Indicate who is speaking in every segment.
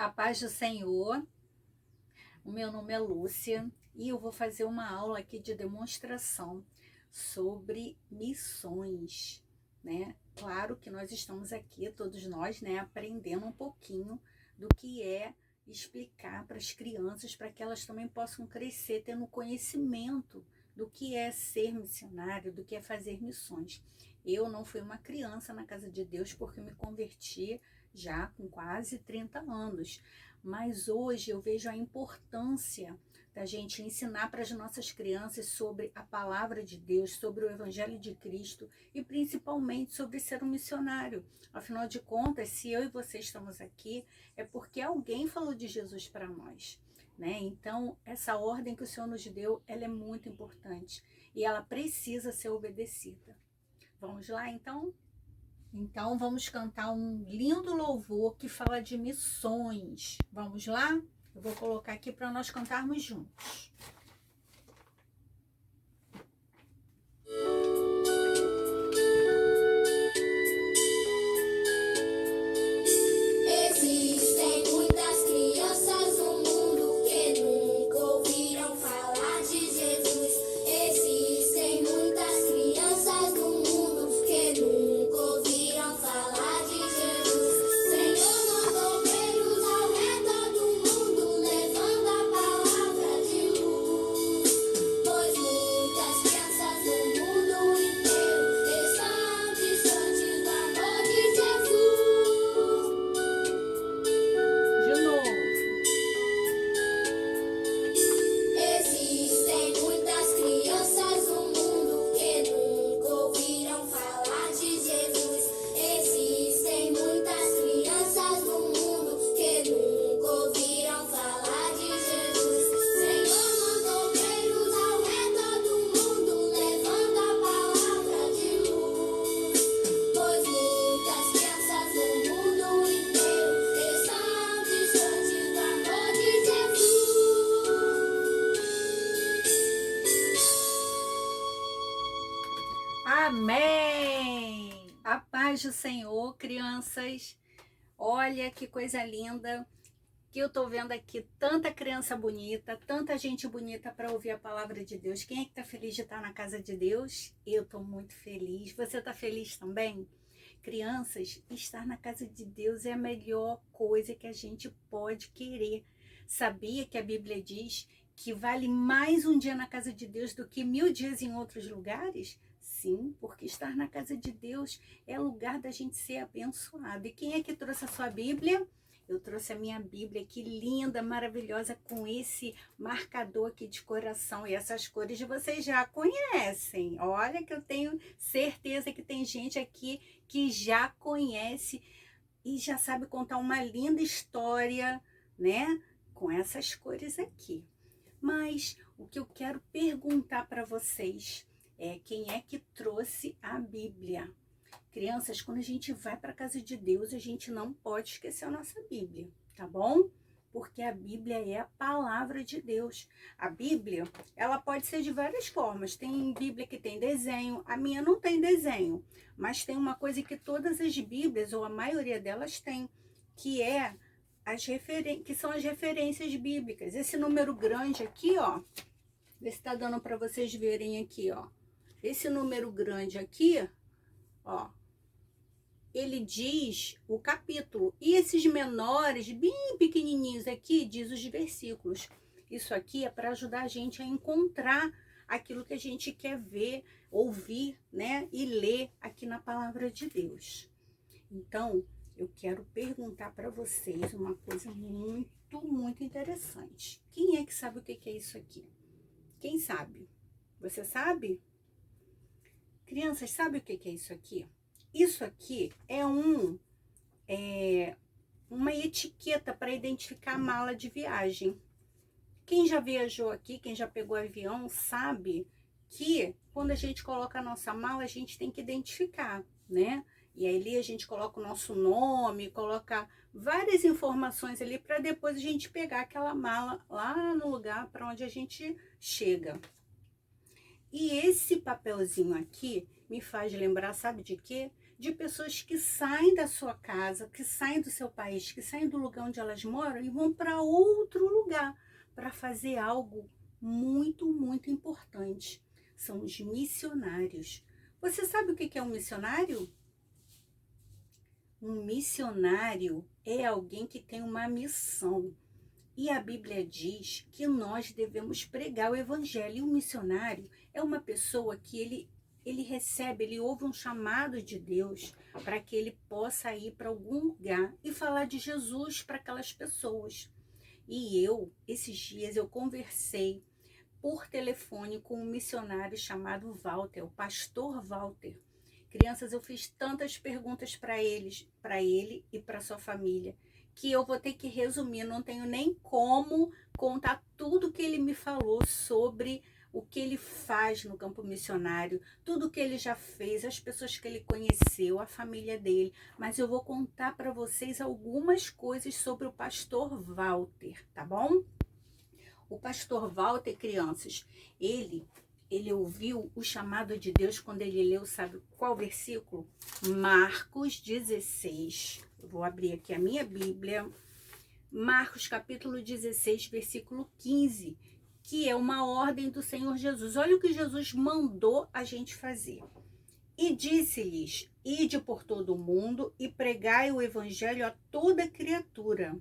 Speaker 1: A paz do Senhor, o meu nome é Lúcia e eu vou fazer uma aula aqui de demonstração sobre missões, né? Claro que nós estamos aqui, todos nós, né, aprendendo um pouquinho do que é explicar para as crianças, para que elas também possam crescer tendo conhecimento do que é ser missionário, do que é fazer missões. Eu não fui uma criança na casa de Deus porque me converti já com quase 30 anos, mas hoje eu vejo a importância da gente ensinar para as nossas crianças sobre a palavra de Deus, sobre o Evangelho de Cristo e principalmente sobre ser um missionário. Afinal de contas, se eu e você estamos aqui, é porque alguém falou de Jesus para nós, né? Então, essa ordem que o Senhor nos deu, ela é muito importante e ela precisa ser obedecida. Vamos lá, então? Então, vamos cantar um lindo louvor que fala de missões. Vamos lá? Eu vou colocar aqui para nós cantarmos juntos.
Speaker 2: Existem muitas crianças no mundo que nunca ouviram falar de Jesus. Existem muitas crianças no mundo que nunca ouviram falar de Jesus. Senhor, mandou obreiros ao redor do mundo, levando a palavra de luz. Pois muitas crianças no mundo inteiro estão distantes do amor de Jesus.
Speaker 1: De novo.
Speaker 2: Existem muitas crianças no mundo que nunca ouviram falar de Jesus. Existem muitas crianças no mundo que nunca ouviram falar de Jesus. Senhor, mandou obreiros ao redor do mundo, levando a palavra de luz. Pois muitas crianças no mundo inteiro estão distantes do amor de Jesus.
Speaker 1: Amém! A paz do Senhor, crianças. Olha que coisa linda que eu tô vendo aqui. Tanta criança bonita, tanta gente bonita para ouvir a palavra de Deus. Quem é que tá feliz de estar na casa de Deus? Eu tô muito feliz. Você tá feliz também? Crianças, estar na casa de Deus é a melhor coisa que a gente pode querer. Sabia que a Bíblia diz que vale mais um dia na casa de Deus do que 1000 dias em outros lugares? Sim, porque estar na casa de Deus é lugar da gente ser abençoado. E quem é que trouxe a sua Bíblia? Eu trouxe a minha Bíblia, que linda, maravilhosa, com esse marcador aqui de coração. E essas cores vocês já conhecem. Olha que eu tenho certeza que tem gente aqui que já conhece e já sabe contar uma linda história, né? Com essas cores aqui. Mas o que eu quero perguntar para vocês é quem é que trouxe a Bíblia? Crianças, quando a gente vai para a casa de Deus, a gente não pode esquecer a nossa Bíblia, tá bom? Porque a Bíblia é a palavra de Deus. A Bíblia, ela pode ser de várias formas. Tem Bíblia que tem desenho, a minha não tem desenho, mas tem uma coisa que todas as Bíblias, ou a maioria delas tem, que é que são as referências bíblicas. Esse número grande aqui, ó, vê se tá dando para vocês verem aqui, ó. Esse número grande aqui, ó, ele diz o capítulo. E esses menores, bem pequenininhos aqui, diz os versículos. Isso aqui é para ajudar a gente a encontrar aquilo que a gente quer ver, ouvir, né? E ler aqui na palavra de Deus. Então, eu quero perguntar para vocês uma coisa muito interessante. Quem é que sabe o que é isso aqui? Quem sabe? Você sabe? Crianças, sabe o que é isso aqui? Isso aqui é uma etiqueta para identificar a mala de viagem. Quem já viajou aqui, quem já pegou avião, sabe que quando a gente coloca a nossa mala, a gente tem que identificar, né? E aí ali a gente coloca o nosso nome, coloca várias informações ali para depois a gente pegar aquela mala lá no lugar para onde a gente chega. E esse papelzinho aqui me faz lembrar, sabe de quê? de pessoas que saem da sua casa, que saem do seu país, que saem do lugar onde elas moram e vão para outro lugar para fazer algo muito, muito importante. São os missionários. Você sabe o que é um missionário? Um missionário é alguém que tem uma missão. E a Bíblia diz que nós devemos pregar o evangelho. E um missionário é uma pessoa que ele ouve um chamado de Deus para que ele possa ir para algum lugar e falar de Jesus para aquelas pessoas. E esses dias, eu conversei por telefone com um missionário chamado Walter, o pastor Walter. Crianças, eu fiz tantas perguntas para ele e para sua família, que eu vou ter que resumir, não tenho nem como contar tudo que ele me falou sobre o que ele faz no campo missionário, tudo que ele já fez, as pessoas que ele conheceu, a família dele, mas eu vou contar para vocês algumas coisas sobre o pastor Walter, tá bom? O pastor Walter, crianças, ele ouviu o chamado de Deus quando ele leu, sabe qual versículo? Marcos 16. Eu vou abrir aqui a minha Bíblia. Marcos capítulo 16, versículo 15, que é uma ordem do Senhor Jesus. Olha o que Jesus mandou a gente fazer. E disse-lhes: ide por todo o mundo e pregai o evangelho a toda criatura.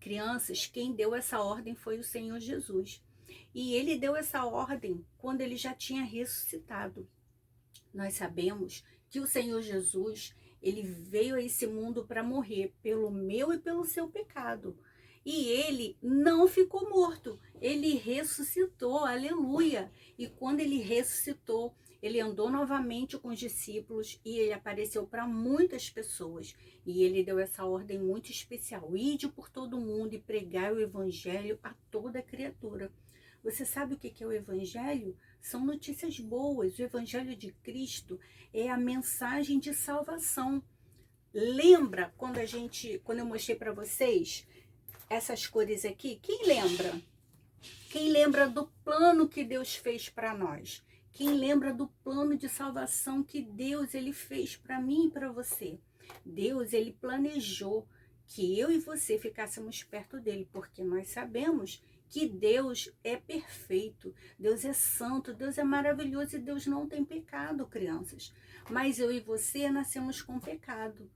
Speaker 1: Crianças, quem deu essa ordem foi o Senhor Jesus. E ele deu essa ordem quando ele já tinha ressuscitado. Nós sabemos que o Senhor Jesus, ele veio a esse mundo para morrer pelo meu e pelo seu pecado. E ele não ficou morto, ele ressuscitou, aleluia. E quando ele ressuscitou, ele andou novamente com os discípulos e ele apareceu para muitas pessoas. E ele deu essa ordem muito especial: ide por todo mundo e pregai o evangelho a toda criatura. Você sabe o que é o evangelho? São notícias boas. O evangelho de Cristo é a mensagem de salvação. Lembra quando eu mostrei para vocês essas cores aqui? Quem lembra? Quem lembra do plano que Deus fez para nós? Quem lembra do plano de salvação que Deus ele fez para mim e para você? Deus ele planejou que eu e você ficássemos perto dele, porque nós sabemos que Deus é perfeito, Deus é santo, Deus é maravilhoso e Deus não tem pecado, crianças. Mas eu e você nascemos com pecado.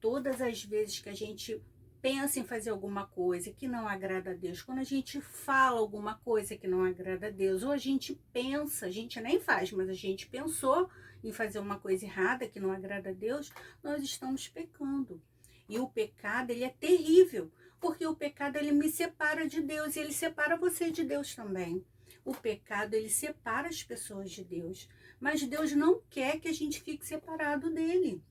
Speaker 1: Todas as vezes que a gente pensa em fazer alguma coisa que não agrada a Deus, quando a gente fala alguma coisa que não agrada a Deus, ou a gente pensa, a gente nem faz, mas a gente pensou em fazer uma coisa errada que não agrada a Deus, nós estamos pecando. E o pecado, ele é terrível, porque o pecado, ele me separa de Deus e ele separa você de Deus também. O pecado, ele separa as pessoas de Deus, mas Deus não quer que a gente fique separado dele.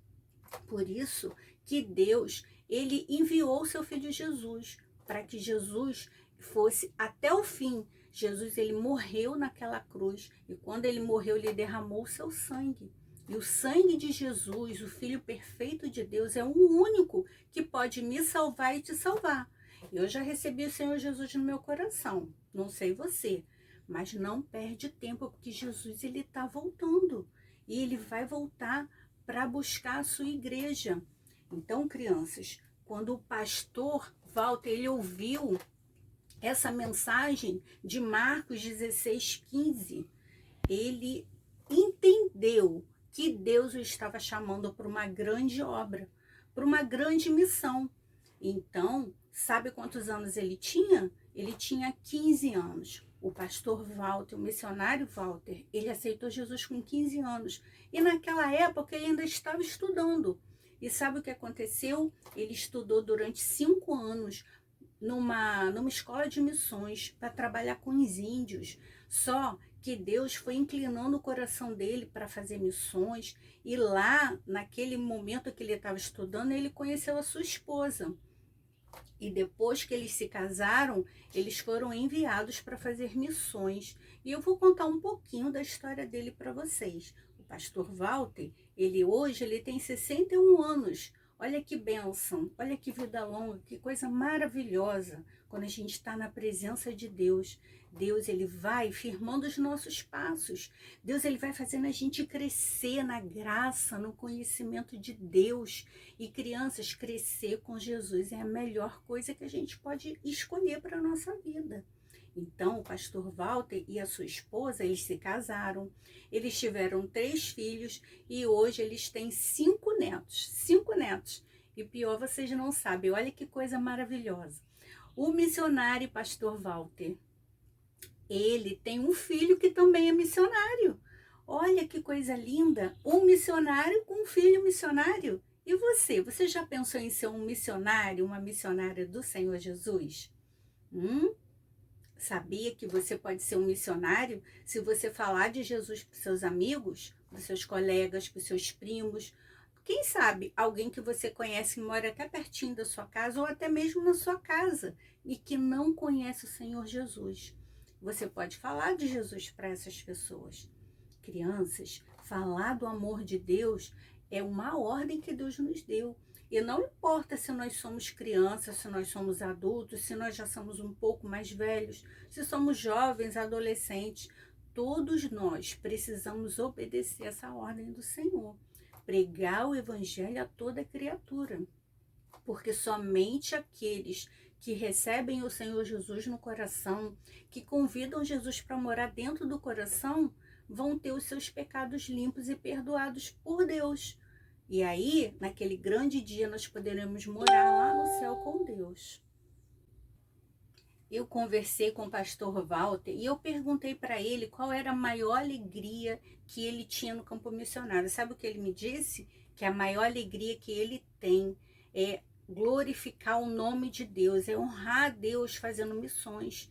Speaker 1: Por isso que Deus, ele enviou o seu filho Jesus, para que Jesus fosse até o fim. Jesus, ele morreu naquela cruz, e quando ele morreu, ele derramou o seu sangue. E o sangue de Jesus, o Filho perfeito de Deus, é o único que pode me salvar e te salvar. Eu já recebi o Senhor Jesus no meu coração, não sei você, mas não perde tempo, porque Jesus, ele está voltando, e ele vai voltar para buscar a sua igreja. Então, crianças, quando o pastor Walter, ele ouviu essa mensagem de Marcos 16, 15, ele entendeu que Deus o estava chamando para uma grande obra, para uma grande missão. Então, sabe quantos anos ele tinha? Ele tinha 15 anos. O pastor Walter, o missionário Walter, ele aceitou Jesus com 15 anos. E naquela época ele ainda estava estudando. E sabe o que aconteceu? Ele estudou durante 5 anos numa escola de missões para trabalhar com os índios. Só que Deus foi inclinando o coração dele para fazer missões. E lá, naquele momento que ele estava estudando, ele conheceu a sua esposa. E depois que eles se casaram, eles foram enviados para fazer missões. E eu vou contar um pouquinho da história dele para vocês. O pastor Walter, ele hoje tem 61 anos. Olha que bênção, olha que vida longa, que coisa maravilhosa quando a gente está na presença de Deus. Deus, ele vai firmando os nossos passos. Deus, ele vai fazendo a gente crescer na graça, no conhecimento de Deus. E crianças, crescer com Jesus é a melhor coisa que a gente pode escolher para a nossa vida. Então, o pastor Walter e a sua esposa, eles se casaram, eles tiveram 3 filhos e hoje eles têm 5 netos. 5 netos. E pior, vocês não sabem, olha que coisa maravilhosa. O missionário pastor Walter, ele tem um filho que também é missionário. Olha que coisa linda, um missionário com um filho missionário. E você? Você já pensou em ser um missionário, uma missionária do Senhor Jesus? Sabia que você pode ser um missionário se você falar de Jesus para os seus amigos, para os seus colegas, para os seus primos? Quem sabe alguém que você conhece, que mora até pertinho da sua casa ou até mesmo na sua casa e que não conhece o Senhor Jesus. Você pode falar de Jesus para essas pessoas. Crianças, falar do amor de Deus é uma ordem que Deus nos deu. E não importa se nós somos crianças, se nós somos adultos, se nós já somos um pouco mais velhos, se somos jovens, adolescentes, todos nós precisamos obedecer essa ordem do Senhor. Pregar o evangelho a toda criatura. Porque somente aqueles que recebem o Senhor Jesus no coração, que convidam Jesus para morar dentro do coração, vão ter os seus pecados limpos e perdoados por Deus. E aí, naquele grande dia, nós poderemos morar lá no céu com Deus. Eu conversei com o pastor Walter e eu perguntei para ele qual era a maior alegria que ele tinha no campo missionário. Sabe o que ele me disse? Que a maior alegria que ele tem é glorificar o nome de Deus, é honrar a Deus fazendo missões.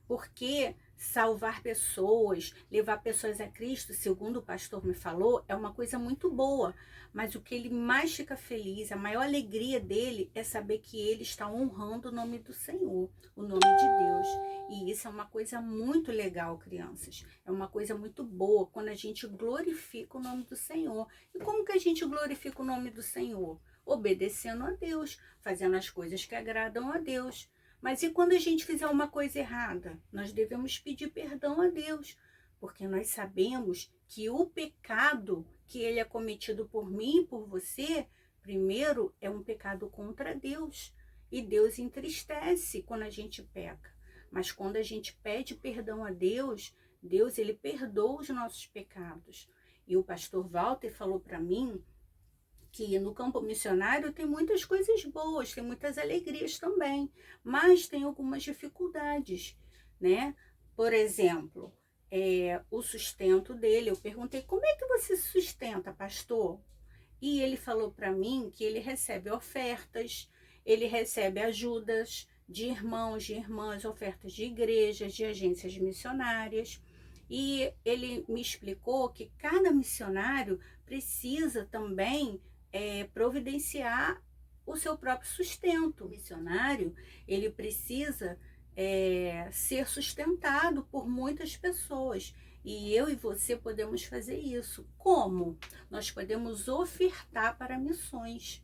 Speaker 1: Porque salvar pessoas, levar pessoas a Cristo, segundo o pastor me falou, é uma coisa muito boa. Mas o que ele mais fica feliz, a maior alegria dele é saber que ele está honrando o nome do Senhor, o nome de Deus. E isso é uma coisa muito legal, crianças. É uma coisa muito boa quando a gente glorifica o nome do Senhor. E como que a gente glorifica o nome do Senhor? Obedecendo a Deus, fazendo as coisas que agradam a Deus. Mas e quando a gente fizer uma coisa errada? Nós devemos pedir perdão a Deus, porque nós sabemos que o pecado que ele é cometido por mim e por você, primeiro é um pecado contra Deus. E Deus entristece quando a gente peca. Mas quando a gente pede perdão a Deus, Deus ele perdoa os nossos pecados. E o pastor Walter falou para mim que no campo missionário tem muitas coisas boas, tem muitas alegrias também, mas tem algumas dificuldades, né? Por exemplo, o sustento dele. Eu perguntei, como é que você se sustenta, pastor? E ele falou para mim que ele recebe ofertas, ele recebe ajudas de irmãos, de irmãs, ofertas de igrejas, de agências missionárias. E ele me explicou que cada missionário precisa também providenciar o seu próprio sustento. O missionário, ele precisa ser sustentado por muitas pessoas. E eu e você podemos fazer isso. Como? Nós podemos ofertar para missões.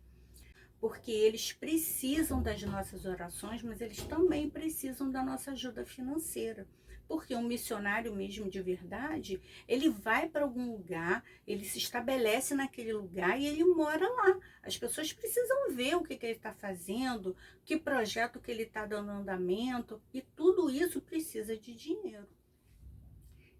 Speaker 1: Porque eles precisam das nossas orações, mas eles também precisam da nossa ajuda financeira. Porque um missionário mesmo de verdade, ele vai para algum lugar, ele se estabelece naquele lugar e ele mora lá. As pessoas precisam ver o que ele está fazendo, que projeto que ele está dando andamento, e tudo isso precisa de dinheiro.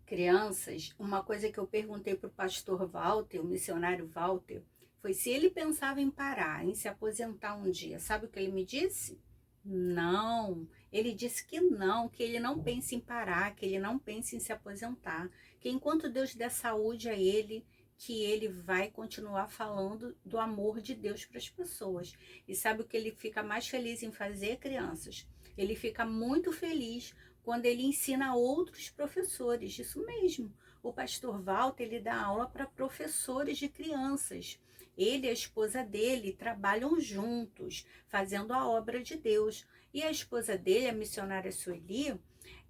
Speaker 1: Crianças, uma coisa que eu perguntei para o pastor Walter, o missionário Walter, foi se ele pensava em parar, em se aposentar um dia. Sabe o que ele me disse? Não, ele disse que não, que ele não pensa em parar, que ele não pensa em se aposentar, que enquanto Deus der saúde a ele, que ele vai continuar falando do amor de Deus para as pessoas. E sabe o que ele fica mais feliz em fazer, crianças? Ele fica muito feliz quando ele ensina a outros professores, isso mesmo. O pastor Walter, ele dá aula para professores de crianças. Ele e a esposa dele trabalham juntos, fazendo a obra de Deus. E a esposa dele, a missionária Sueli,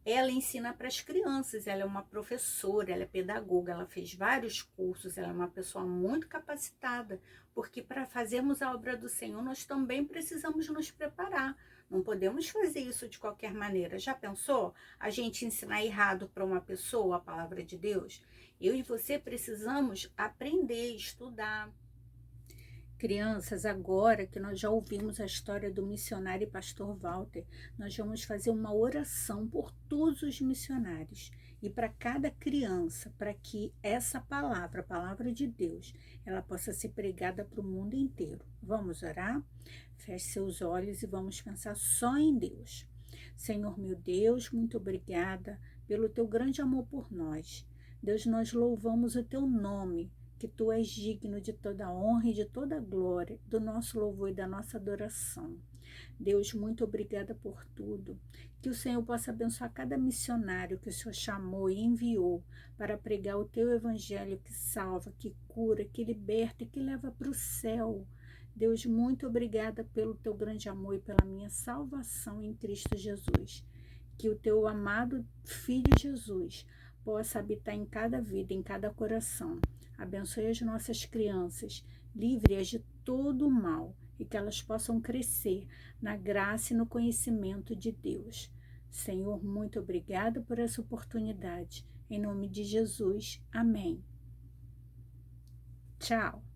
Speaker 1: ela ensina para as crianças, ela é uma professora, ela é pedagoga, ela fez vários cursos, ela é uma pessoa muito capacitada, porque para fazermos a obra do Senhor, nós também precisamos nos preparar. Não podemos fazer isso de qualquer maneira. Já pensou? A gente ensinar errado para uma pessoa a palavra de Deus? Eu e você precisamos aprender, estudar. Crianças, agora que nós já ouvimos a história do missionário e pastor Walter, nós vamos fazer uma oração por todos os missionários e para cada criança, para que essa palavra, a palavra de Deus, ela possa ser pregada para o mundo inteiro. Vamos orar? Feche seus olhos e vamos pensar só em Deus. Senhor meu Deus, muito obrigada pelo teu grande amor por nós. Deus, nós louvamos o teu nome, que tu és digno de toda a honra e de toda a glória, do nosso louvor e da nossa adoração. Deus, muito obrigada por tudo. Que o Senhor possa abençoar cada missionário que o Senhor chamou e enviou para pregar o teu evangelho que salva, que cura, que liberta e que leva para o céu. Deus, muito obrigada pelo teu grande amor e pela minha salvação em Cristo Jesus. Que o teu amado Filho Jesus possa habitar em cada vida, em cada coração. Abençoe as nossas crianças, livre-as de todo o mal e que elas possam crescer na graça e no conhecimento de Deus. Senhor, muito obrigada por essa oportunidade. Em nome de Jesus, amém. Tchau.